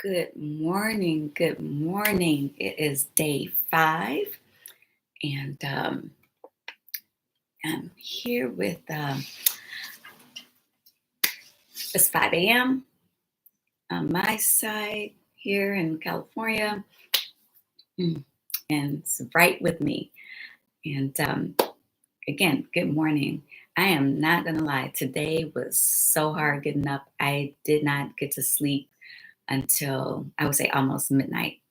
Good morning. Good morning. It is day 5, and I'm here with it's 5 a.m. on my side here in California, and it's bright with me. And again, good morning. I am not gonna lie. Today was so hard getting up. I did not get to sleep until I would say almost midnight.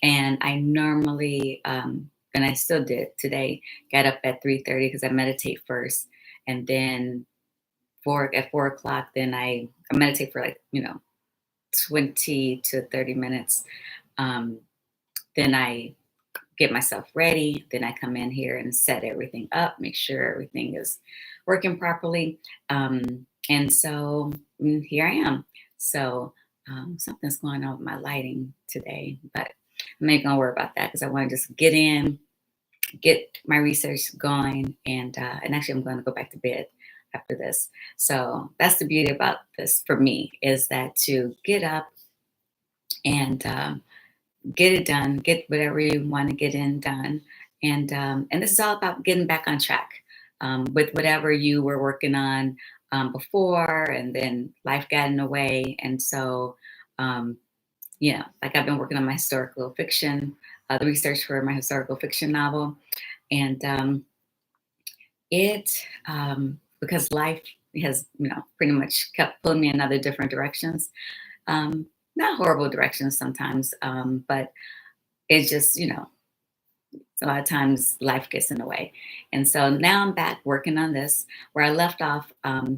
And I normally, and I still did today, got up at 3:30 because I meditate first, and then at 4 o'clock, then I meditate for 20 to 30 minutes. Um, then I get myself ready. Then I come in here and set everything up, make sure everything is working properly. And so here I am. So something's going on with my lighting today, but I'm not gonna worry about that because I want to just get my research going, and actually I'm going to go back to bed after this. So that's the beauty about this for me, is that to get up and get it done, get whatever you want to get in done, and this is all about getting back on track with whatever you were working on before, and then life got in the way, and so. Um, like I've been working on my historical fiction, the research for my historical fiction novel, and it because life has pretty much kept pulling me in other different directions, not horrible directions sometimes, but it's just a lot of times life gets in the way. And so now I'm back working on this where I left off.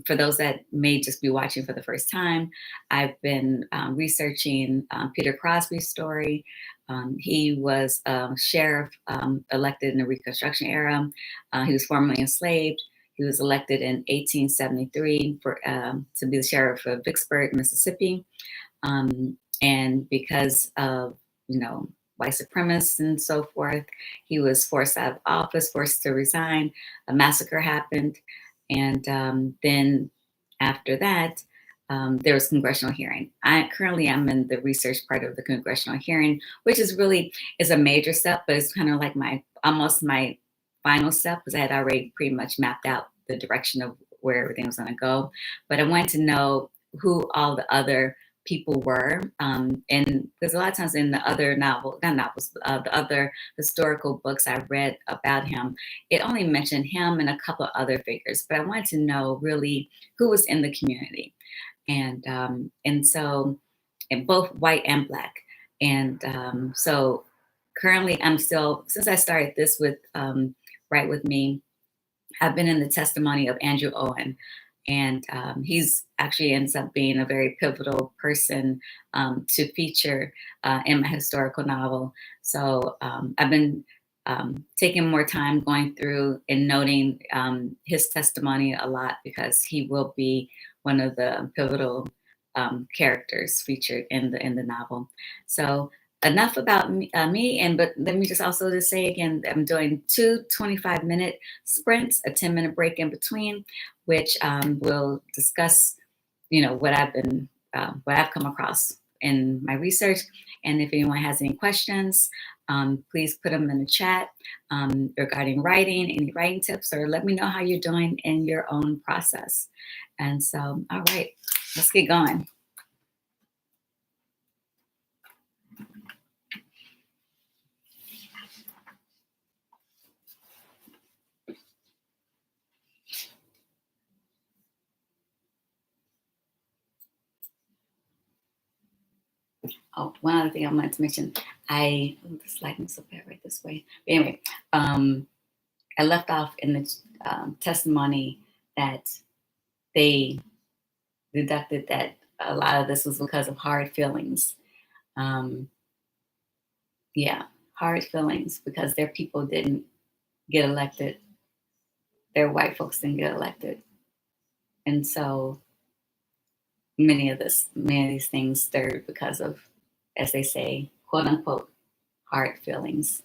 For those that may just be watching for the first time, I've been researching Peter Crosby's story. He was a sheriff elected in the Reconstruction era. He was formerly enslaved. He was elected in 1873 to be the sheriff of Vicksburg, Mississippi. And because of, white supremacists and so forth, he was forced out of office, forced to resign. A massacre happened. And then after that, there was congressional hearing. Currently I'm in the research part of the congressional hearing, which is a major step, but it's kind of like almost my final step, because I had already pretty much mapped out the direction of where everything was going to go. But I wanted to know who all the other people were, and there's a lot of times in the other the other historical books I read about him, it only mentioned him and a couple of other figures, but I wanted to know really who was in the community, and so, and both white and black, and so currently I'm still, since I started this with Write With Me, I've been in the testimony of Andrew Owen. And he's actually ends up being a very pivotal person to feature in my historical novel. So I've been taking more time going through and noting his testimony a lot, because he will be one of the pivotal characters featured in the novel. So enough about me, but let me just also just say again, I'm doing 2 25-minute sprints, a 10-minute break in between, which will discuss, what I've come across in my research. And if anyone has any questions, please put them in the chat regarding writing, any writing tips, or let me know how you're doing in your own process. And so, all right, let's get going. Oh, one other thing I wanted to mention, this lighting's so bad right this way. But anyway, I left off in the testimony that they deducted that a lot of this was because of hard feelings. Hard feelings because their people didn't get elected. Their white folks didn't get elected. And so many of these things stirred because of, as they say, quote unquote, hard feelings.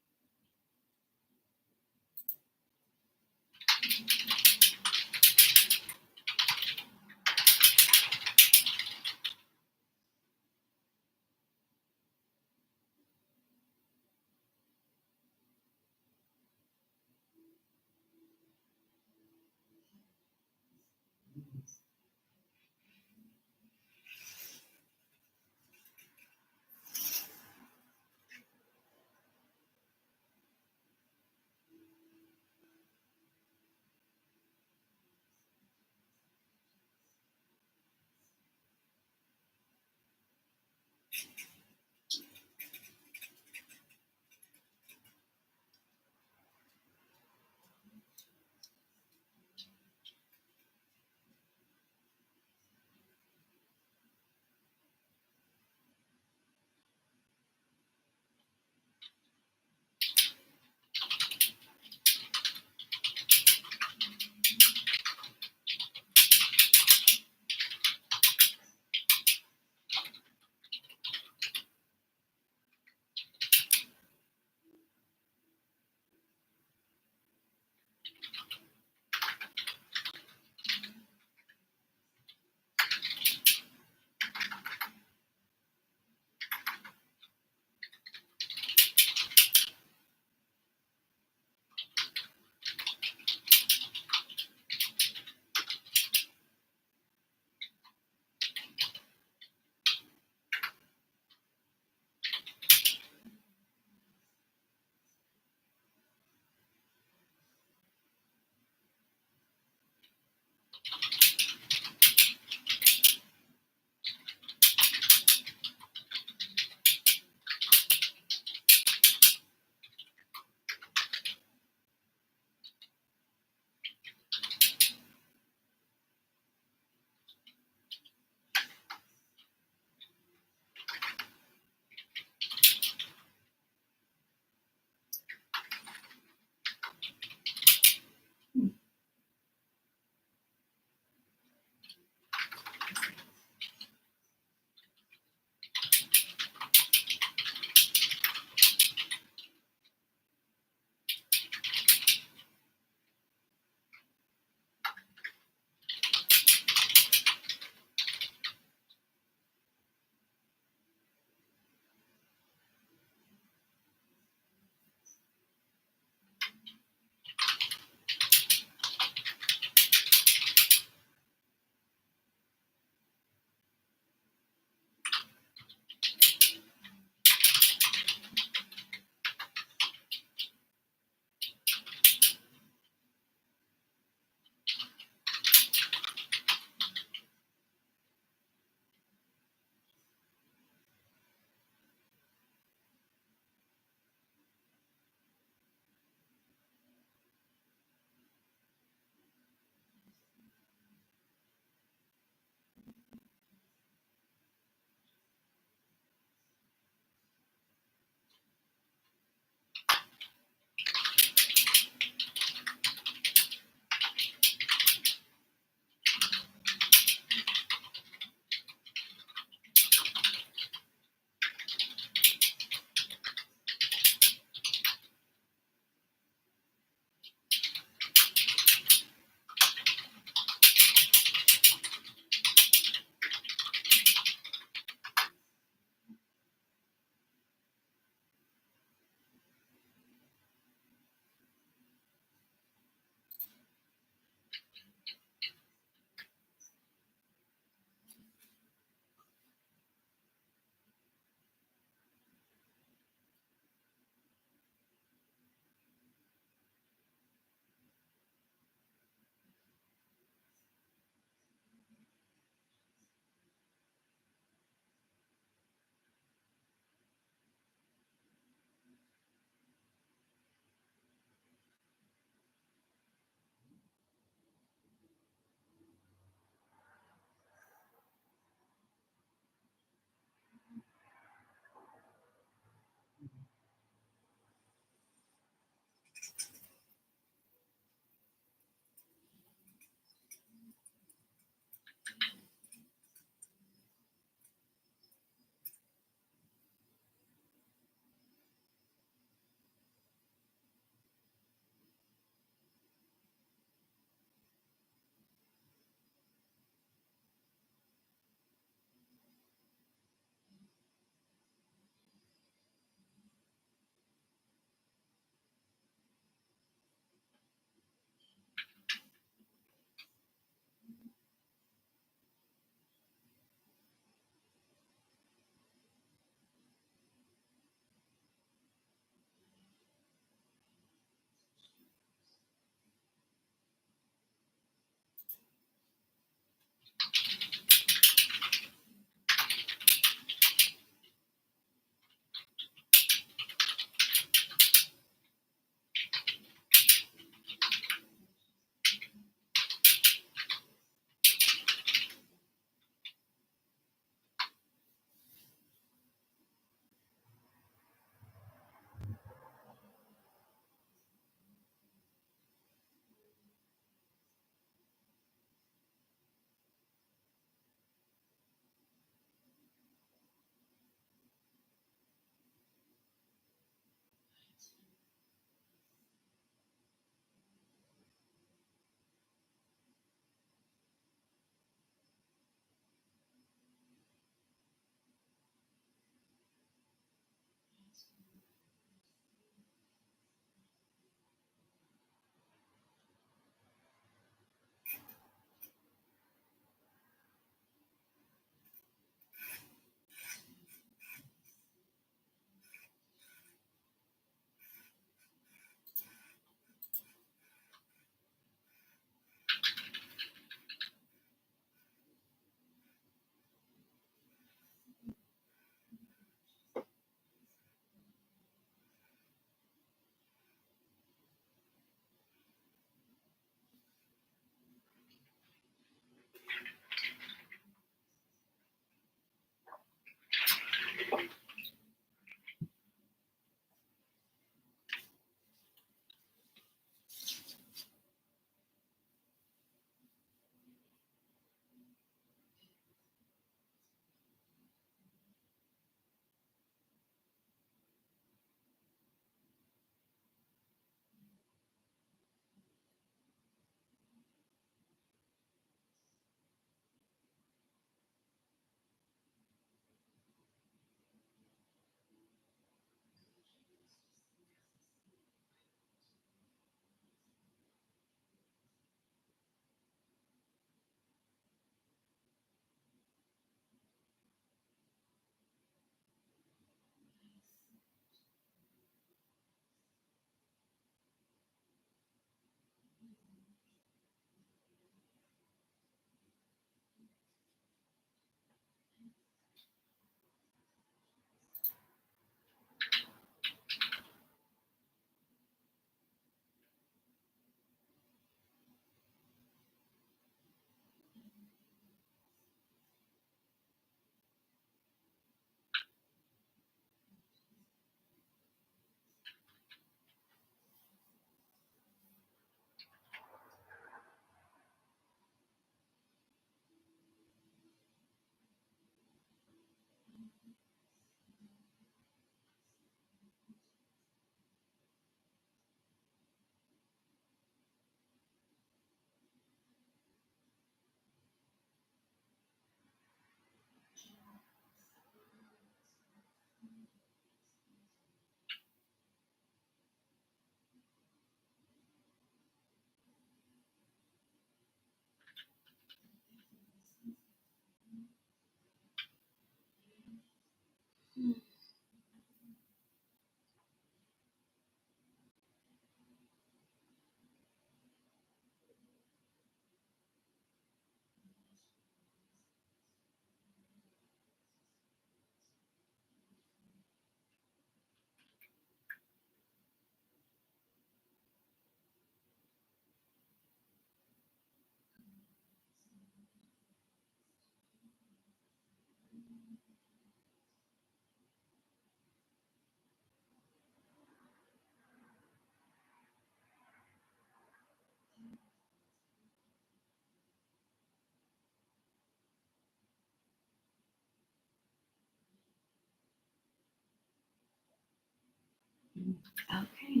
Okay.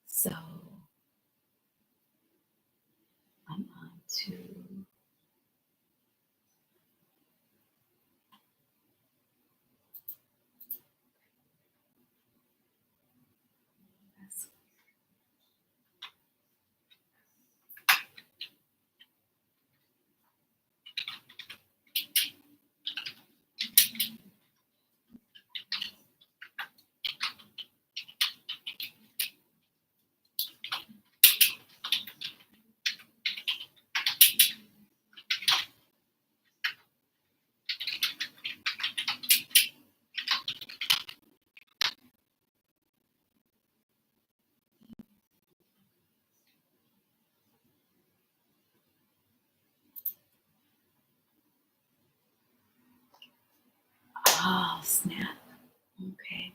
So I'm on to this. Oh, snap. Okay.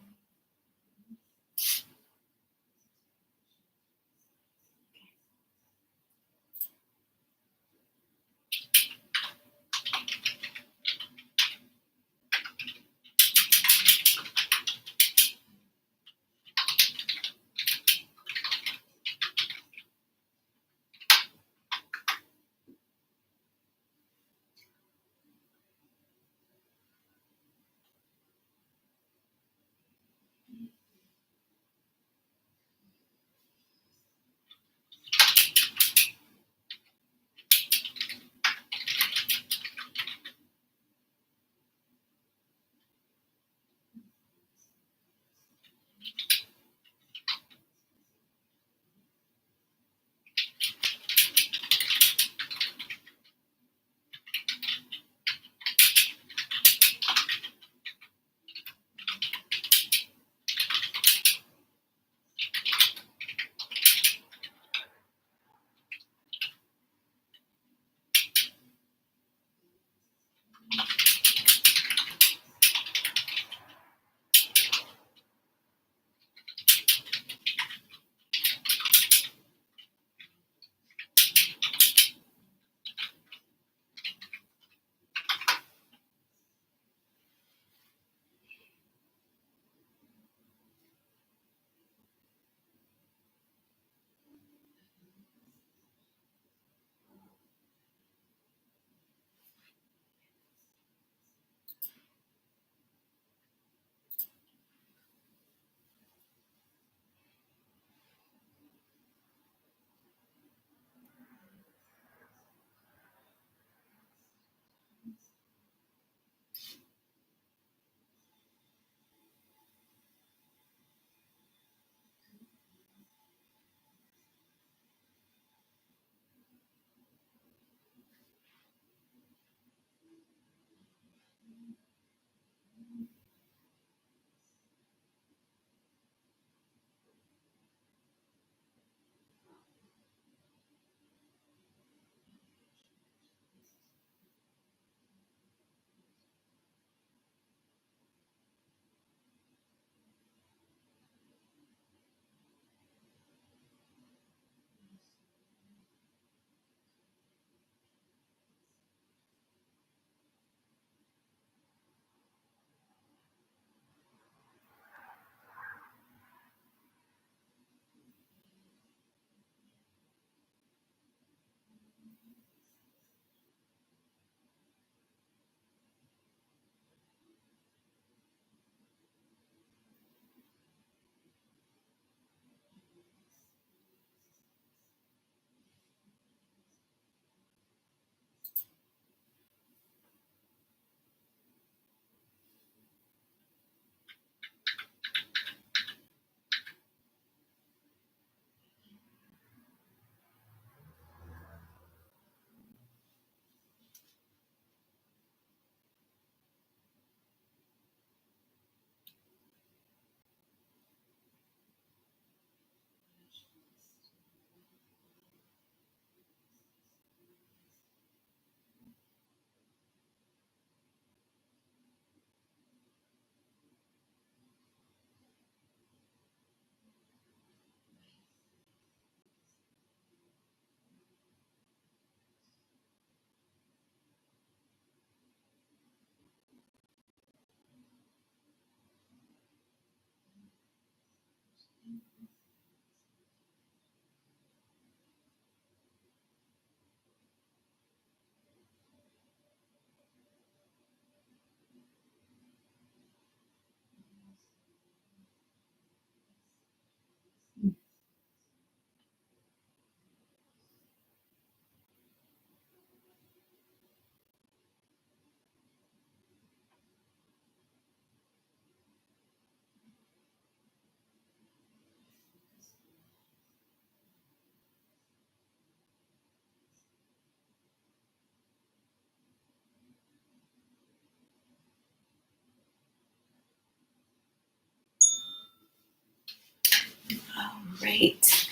Great.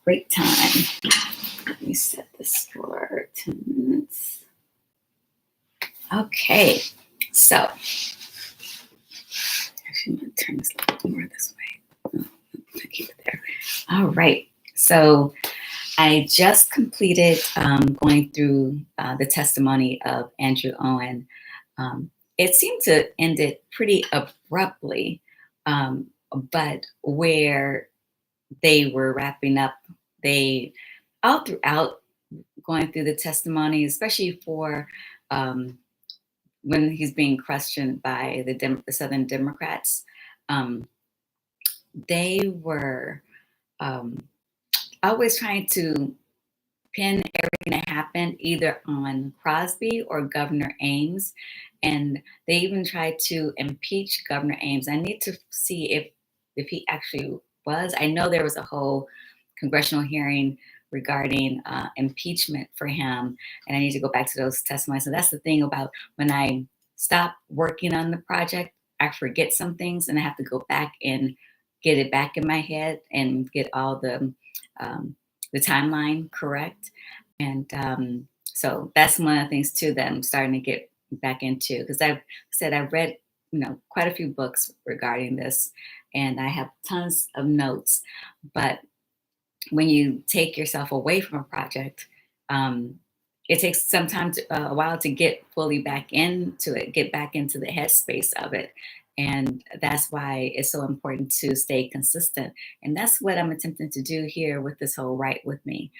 Great time. Let me set this for 10 minutes. Okay. So, actually, I'm going to turn this a little more this way. Oh, I keep it there. All right. So, I just completed going through the testimony of Andrew Owen. It seemed to end it pretty abruptly, but where they were wrapping up, they all throughout going through the testimony, especially for um, when he's being questioned by the Southern Democrats, um, they were um, always trying to pin everything that happened either on Crosby or Governor Ames. And they even tried to impeach Governor Ames. I need to see if he actually was. I know there was a whole congressional hearing regarding impeachment for him, and I need to go back to those testimonies. So that's the thing about when I stop working on the project, I forget some things, and I have to go back and get it back in my head and get all the timeline correct. And so that's one of the things too that I'm starting to get back into, because I've said I've read quite a few books regarding this, and I have tons of notes. But when you take yourself away from a project, um, it takes sometimes a while to get fully back into it, get back into the headspace of it. And that's why it's so important to stay consistent. And that's what I'm attempting to do here with this whole Write With Me.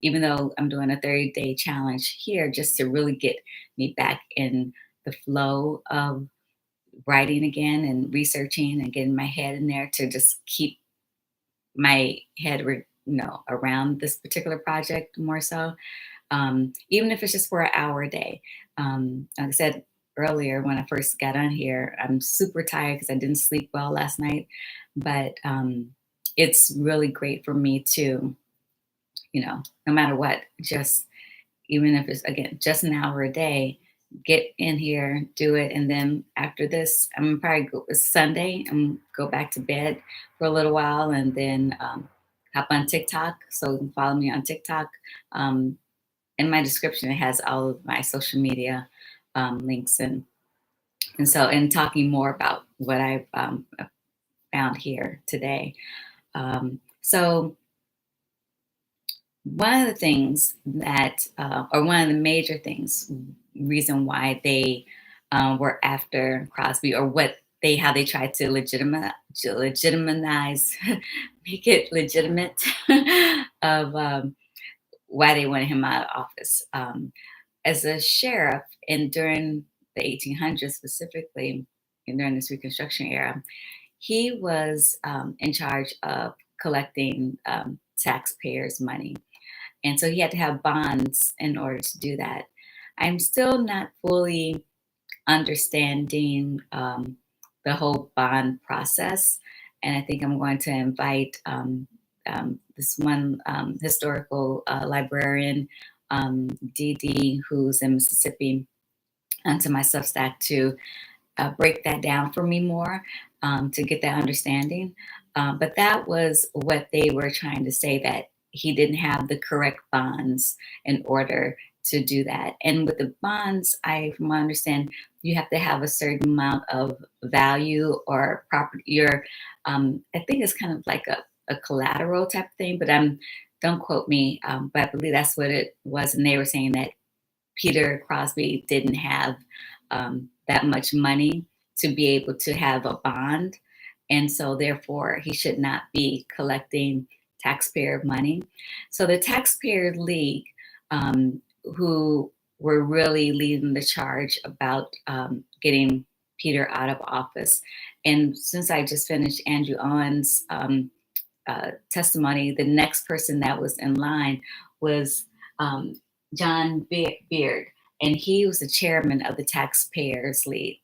Even though I'm doing a 30-day challenge here, just to really get me back in the flow of writing again and researching and getting my head in there to just keep my head, around this particular project more so. Even if it's just for an hour a day. Like I said earlier when I first got on here, I'm super tired because I didn't sleep well last night. But it's really great for me to, no matter what, just even if it's again just an hour a day, get in here, do it, and then after this, I'm gonna probably go it's Sunday and go back to bed for a little while, and then hop on TikTok. So you can follow me on TikTok. Um, in my description, it has all of my social media links, and so and talking more about what I've found here today. So one of the things that, or one of the major things, reason why they were after Crosby, or how they tried to legitimize, make it legitimate of why they wanted him out of office. As a sheriff, and during the 1800s specifically, and during this Reconstruction era, he was in charge of collecting taxpayers' money. And so he had to have bonds in order to do that. I'm still not fully understanding the whole bond process. And I think I'm going to invite this one historical librarian, Dee Dee, who's in Mississippi, onto my Substack to break that down for me more, to get that understanding. But that was what they were trying to say, that he didn't have the correct bonds in order to do that. And with the bonds, from what I understand, you have to have a certain amount of value or property. I think it's kind of like a collateral type thing, but don't quote me, but I believe that's what it was. And they were saying that Peter Crosby didn't have that much money to be able to have a bond. And so therefore he should not be collecting taxpayer money. So the Taxpayer League, who were really leading the charge about getting Peter out of office. And since I just finished Andrew Owen's testimony, the next person that was in line was um, John Beard, and he was the chairman of the Taxpayers League.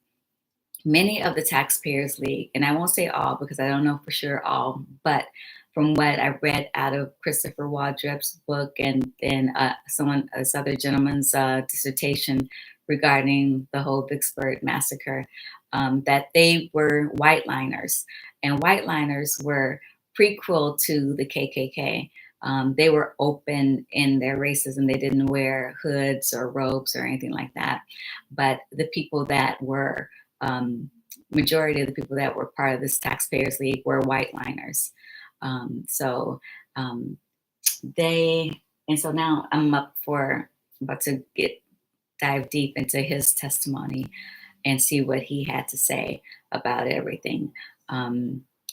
Many of the Taxpayers League, and I won't say all because I don't know for sure all, but from what I read out of Christopher Waldrop's book and then this other gentleman's dissertation regarding the whole Vicksburg massacre, that they were white liners, and white liners were prequel to the KKK. They were open in their racism. They didn't wear hoods or robes or anything like that. But the people that were majority of the people that were part of this Taxpayers League were white liners. So so now I'm about to dive deep into his testimony and see what he had to say about everything.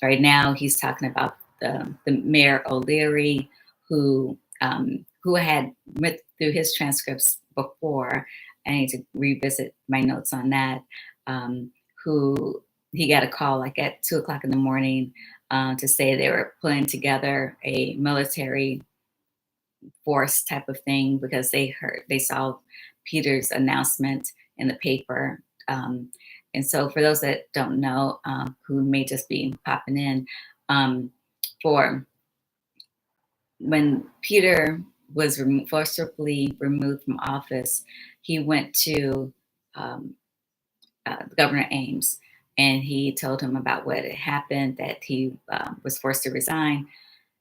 Right now, he's talking about the Mayor O'Leary, who had went through his transcripts before. I need to revisit my notes on that. Who he got a call like at 2:00 in the morning to say they were putting together a military force type of thing because they saw Peter's announcement in the paper. And so for those that don't know, who may just be popping in, for when Peter was forcibly removed from office, he went to Governor Ames, and he told him about what had happened, that he was forced to resign.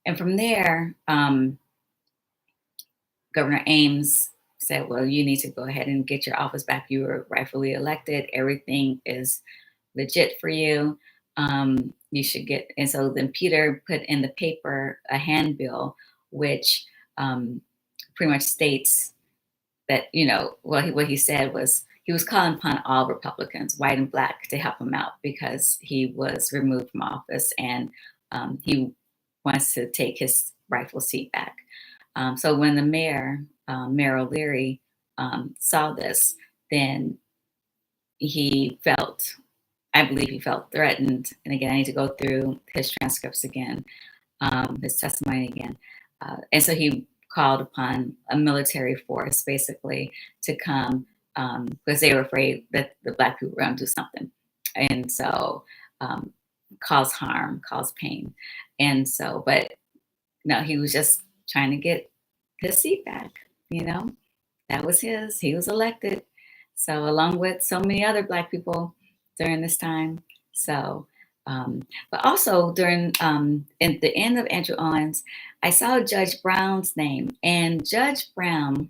And from there, Governor Ames said, well, you need to go ahead and get your office back. You were rightfully elected. Everything is legit for you. You should get, and so then Peter put in the paper a handbill, which pretty much states that, what he said was he was calling upon all Republicans, white and black, to help him out because he was removed from office and he wants to take his rightful seat back. So when the Mayor O'Leary, saw this, then I believe he felt threatened. And again, I need to go through his transcripts again, his testimony again. And so he called upon a military force basically to come because they were afraid that the black people were going to do something. And so cause harm, cause pain. And so, but no, he was just trying to get his seat back, that was he was elected. So along with so many other black people during this time. So, but also during in the end of Andrew Owens, I saw Judge Brown's name, and Judge Brown,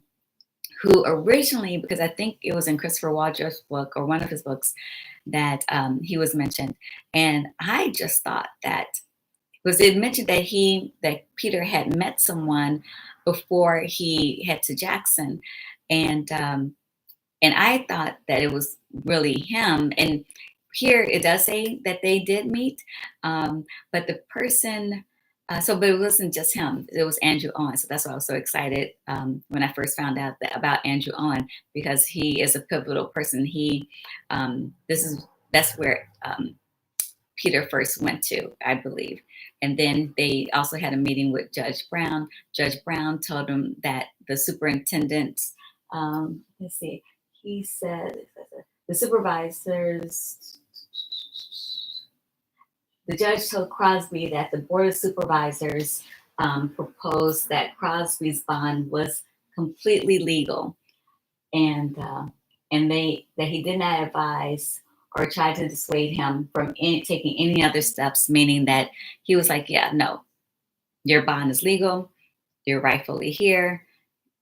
who originally, because I think it was in Christopher Waldrop's book or one of his books that he was mentioned, and I just thought that was it mentioned that Peter had met someone before he head to Jackson, and I thought that it was really him. And here it does say that they did meet, but the person. But it wasn't just him. It was Andrew Owen. So that's why I was so excited when I first found out about Andrew Owen, because he is a pivotal person. That's where Peter first went to, I believe. And then they also had a meeting with Judge Brown. Judge Brown told him that the superintendent, let's see, he said the supervisors, the judge told Crosby that the Board of Supervisors proposed that Crosby's bond was completely legal, and that he did not advise or try to dissuade him from taking any other steps, meaning that he was like, yeah, no, your bond is legal, you're rightfully here,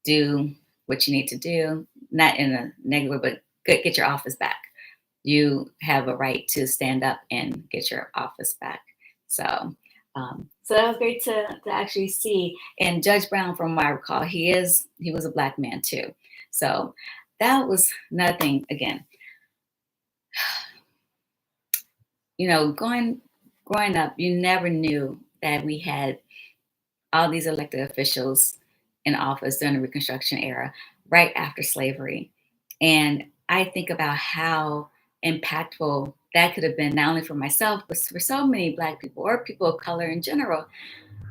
do what you need to do, not in a negative way, but get your office back. You have a right to stand up and get your office back. So that was great to actually see. And Judge Brown, from what I recall, he was a black man too. So that was another thing. Again, going growing up, you never knew that we had all these elected officials in office during the Reconstruction era, right after slavery. And I think about how impactful that could have been, not only for myself, but for so many Black people or people of color in general,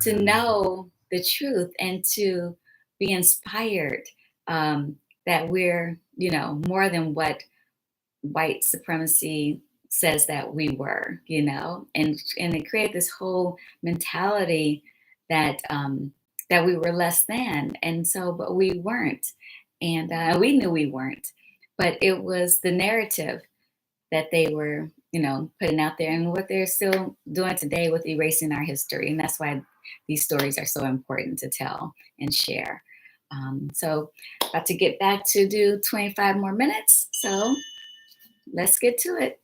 to know the truth and to be inspired, that we're, more than what white supremacy says that we were, and it created this whole mentality that that we were less than, and so, but we weren't, and we knew we weren't, but it was the narrative that they were, putting out there, and what they're still doing today with erasing our history, and that's why these stories are so important to tell and share. So, about to get back to do 25 more minutes, so let's get to it.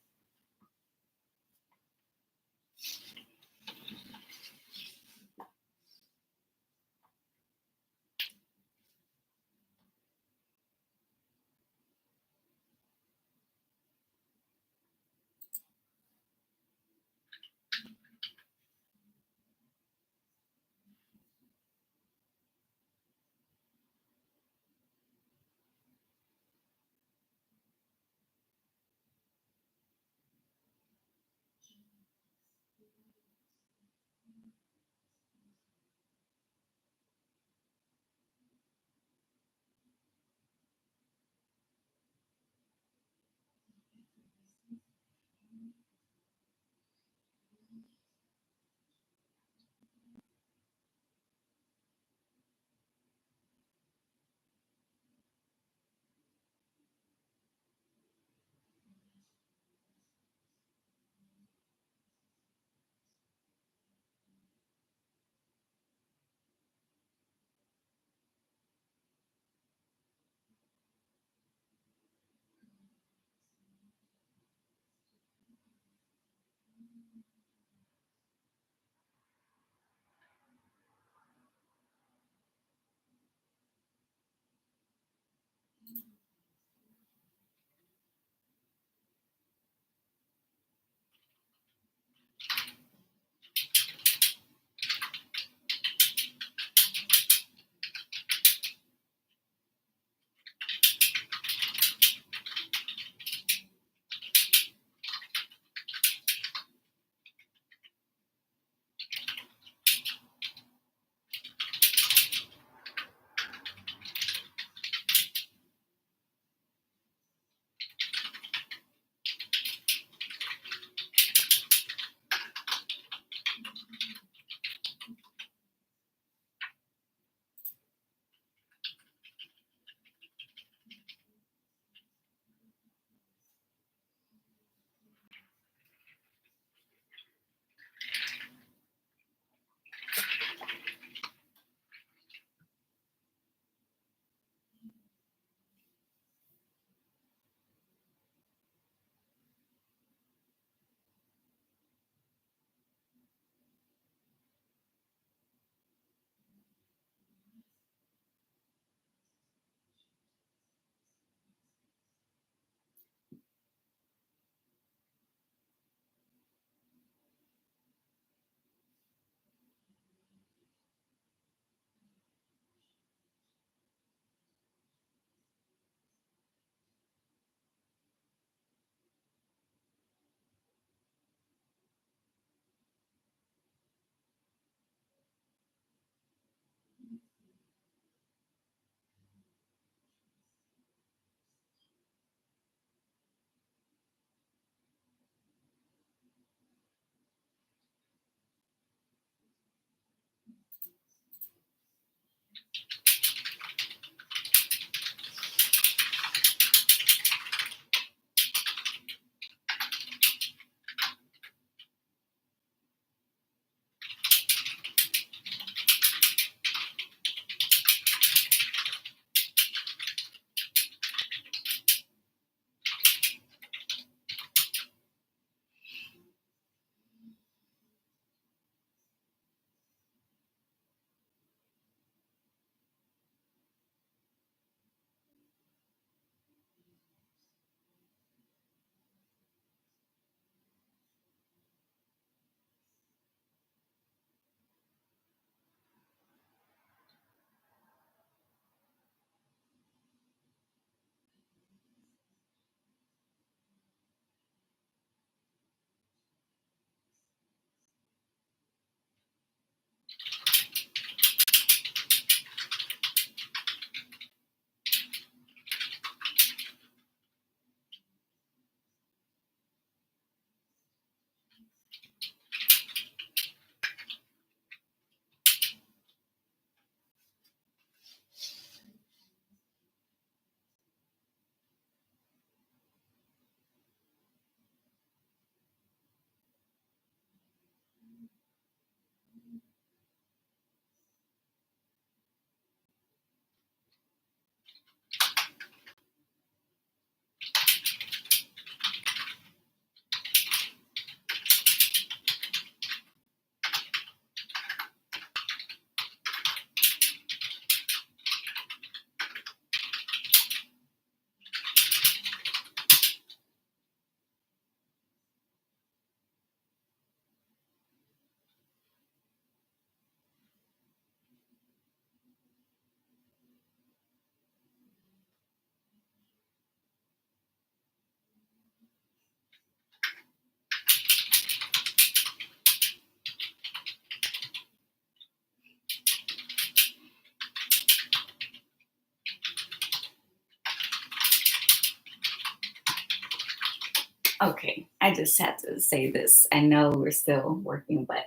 Okay, I just had to say this. I know we're still working, but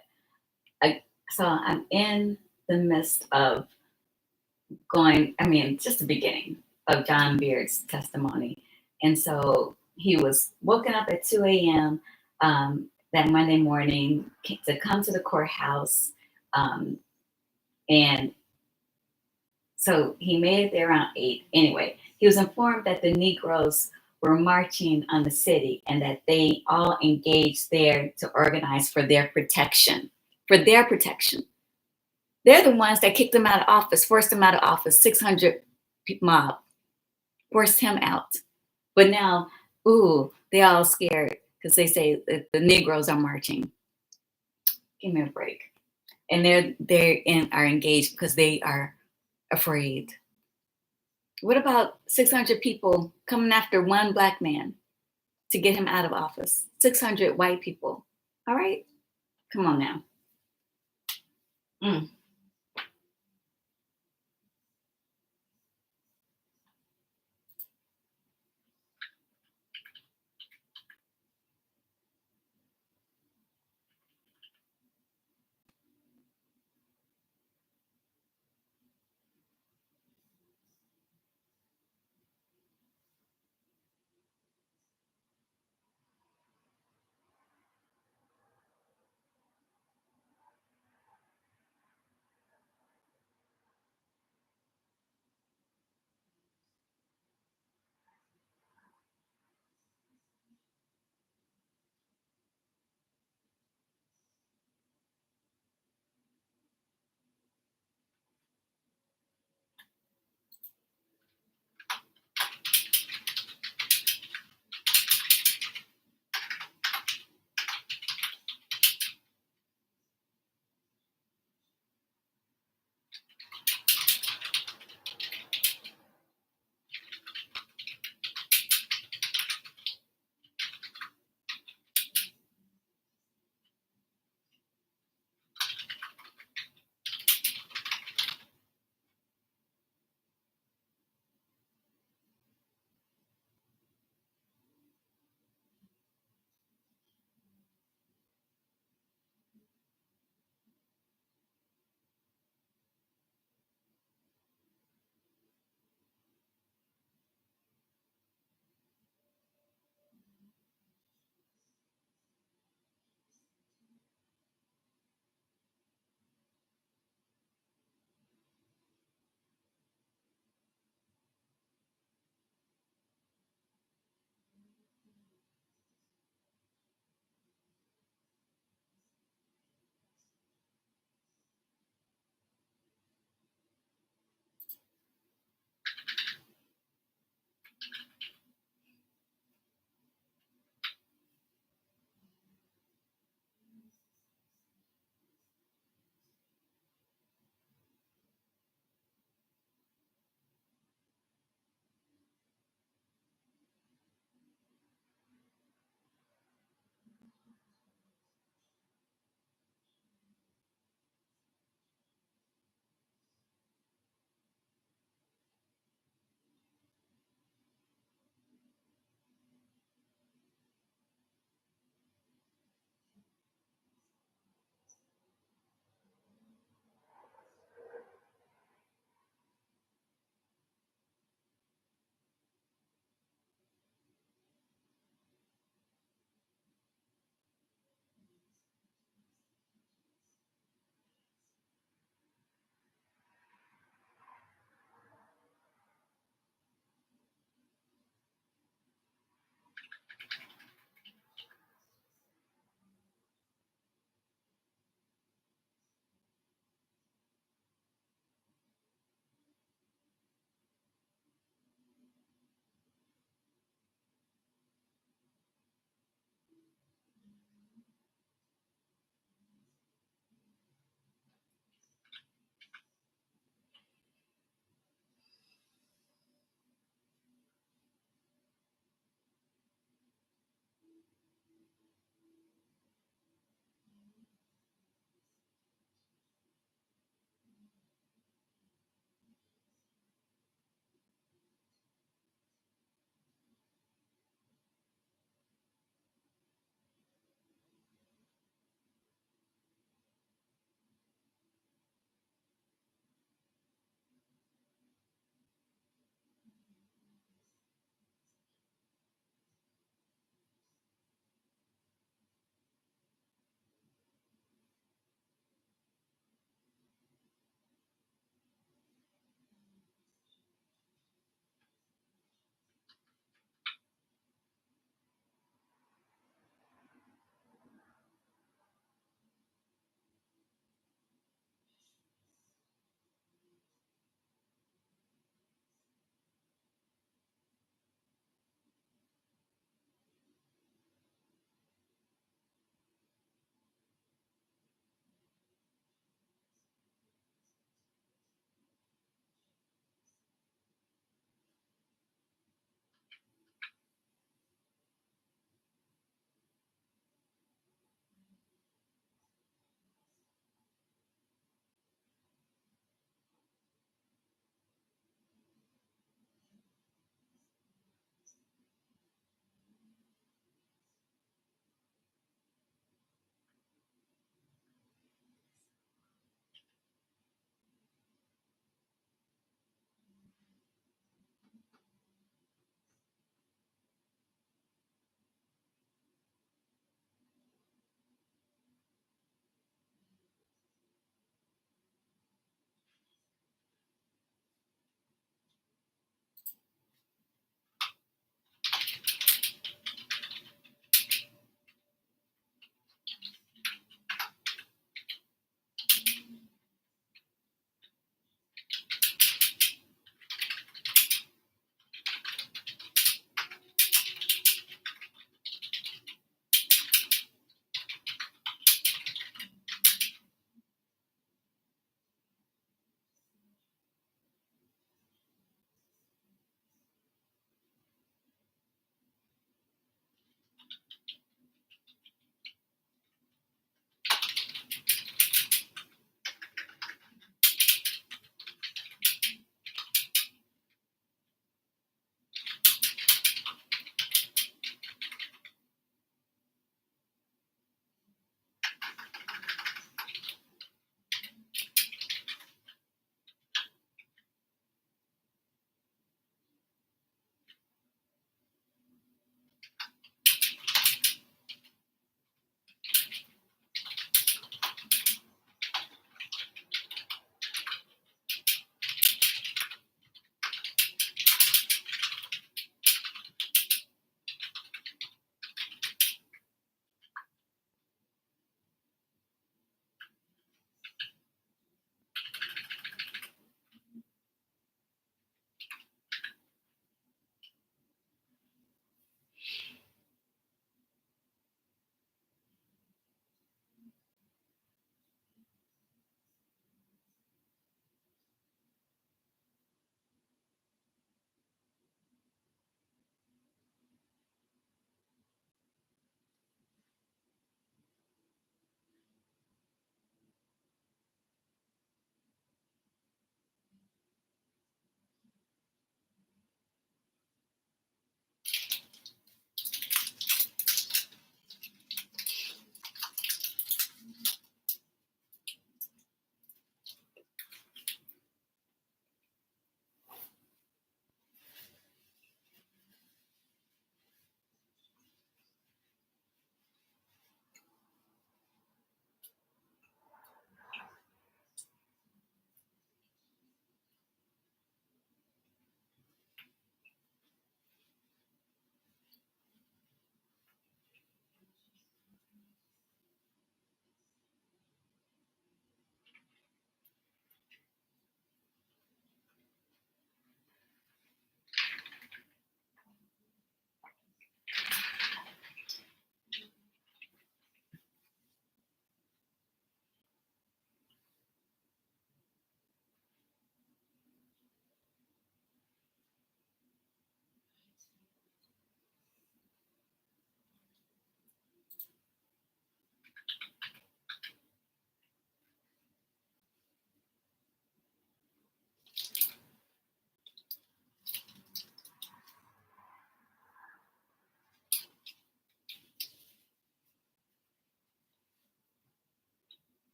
so I'm in the midst of just the beginning of John Beard's testimony. And so he was woken up at 2 a.m. That Monday morning to come to the courthouse. Um, and so he made it there around 8. Anyway, he was informed that the Negroes were marching on the city and that they all engaged there to organize for their protection. For their protection. They're the ones that kicked him out of office, forced him out of office. 600 mob forced him out. But now, ooh, they all scared because they say that the Negroes are marching. Give me a break. And are engaged because they are afraid. What about 600 people coming after one black man to get him out of office? 600 white people. All right, come on now. Mm.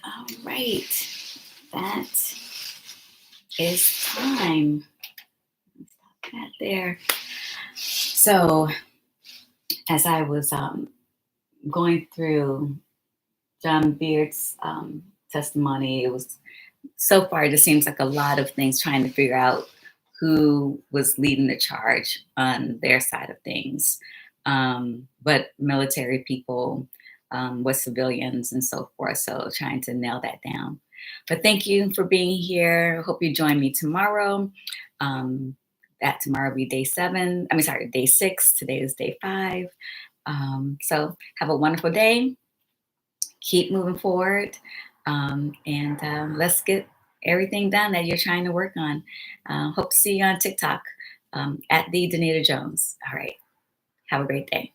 All right, that is time. Stop that there. So, as I was going through John Beard's testimony, it was so far, it just seems like a lot of things trying to figure out who was leading the charge on their side of things. But military people with civilians and so forth. So trying to nail that down. But thank you for being here. Hope you join me tomorrow. Um, that tomorrow will be day 7. I mean, sorry, day 6. Today is day 5. So have a wonderful day. Keep moving forward, and let's get everything done that you're trying to work on. Hope to see you on TikTok at the Danita Jones. All right. Have a great day.